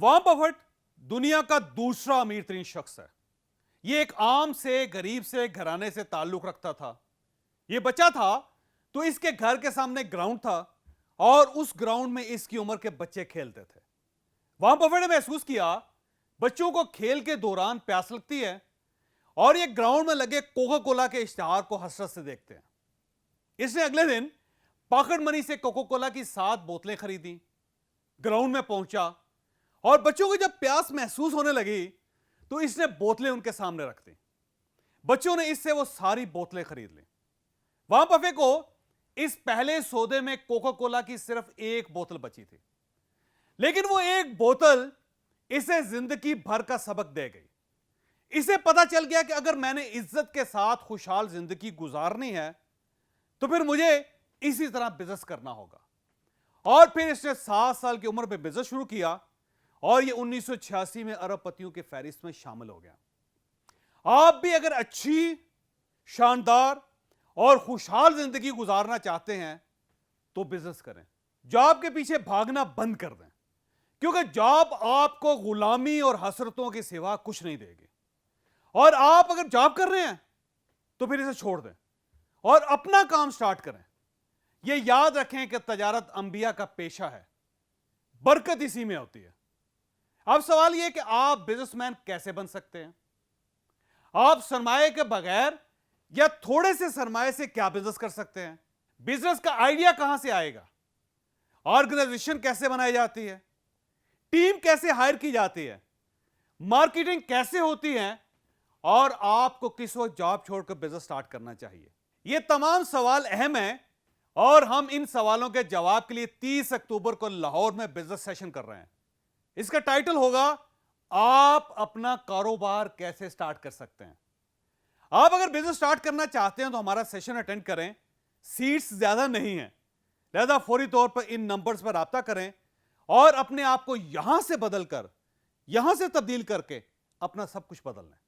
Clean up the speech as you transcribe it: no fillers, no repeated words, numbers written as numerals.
Warren Buffett दुनिया का दूसरा अमीर तरीन शख्स है। यह एक आम से गरीब से घराने से ताल्लुक रखता था। यह बच्चा था तो इसके घर के सामने ग्राउंड था और उस ग्राउंड में इसकी उम्र के बच्चे खेलते थे। वॉरेन बफेट ने महसूस किया बच्चों को खेल के दौरान प्यास लगती है और ये ग्राउंड में लगे कोका कोला के इश्तिहार को हसरत से देखते हैं। इसने अगले दिन पॉकेट मनी से कोका कोला की 7 बोतलें खरीदी, ग्राउंड में पहुंचा और बच्चों को जब प्यास महसूस होने लगी तो इसने बोतलें उनके सामने रख दी। बच्चों ने इससे वो सारी बोतलें खरीद ली। वॉरेन बफेट को इस पहले सौदे में कोका कोला की सिर्फ 1 बोतल बची थी, लेकिन वो 1 बोतल इसे जिंदगी भर का सबक दे गई। इसे पता चल गया कि अगर मैंने इज्जत के साथ खुशहाल जिंदगी गुजारनी है तो फिर मुझे इसी तरह बिजनेस करना होगा। और फिर इसने 7 साल की उम्र में बिजनेस शुरू किया और यह 1986 में अरबपतियों के फहरिस्त में शामिल हो गया। आप भी अगर अच्छी, शानदार और खुशहाल जिंदगी गुजारना चाहते हैं तो बिजनेस करें। जॉब के पीछे भागना बंद कर दें, क्योंकि जॉब आपको गुलामी और हसरतों के सिवा कुछ नहीं देगी। और आप अगर जॉब कर रहे हैं तो फिर इसे छोड़ दें और अपना काम स्टार्ट करें। यह याद रखें कि तजारत अंबिया का पेशा है, बरकत इसी में होती है। अब सवाल यह कि आप बिजनेसमैन कैसे बन सकते हैं। आप सरमाए के बगैर या थोड़े से सरमाए से क्या बिजनेस कर सकते हैं। बिजनेस का आइडिया कहां से आएगा, ऑर्गेनाइजेशन कैसे बनाई जाती है, टीम कैसे हायर की जाती है, मार्केटिंग कैसे होती है और आपको किस वक्त जॉब छोड़कर बिजनेस स्टार्ट करना चाहिए। ये तमाम सवाल अहम हैं और हम इन सवालों के जवाब के लिए 30 अक्टूबर को लाहौर में बिजनेस सेशन कर रहे हैं। इसका टाइटल होगा आप अपना कारोबार कैसे स्टार्ट कर सकते हैं। आप अगर बिजनेस स्टार्ट करना चाहते हैं तो हमारा सेशन अटेंड करें। सीट्स ज्यादा नहीं है, लिहाजा फौरी तौर पर इन नंबर्स पर राब्ता करें और अपने आप को यहां से बदलकर, यहां से तब्दील करके अपना सब कुछ बदल लें।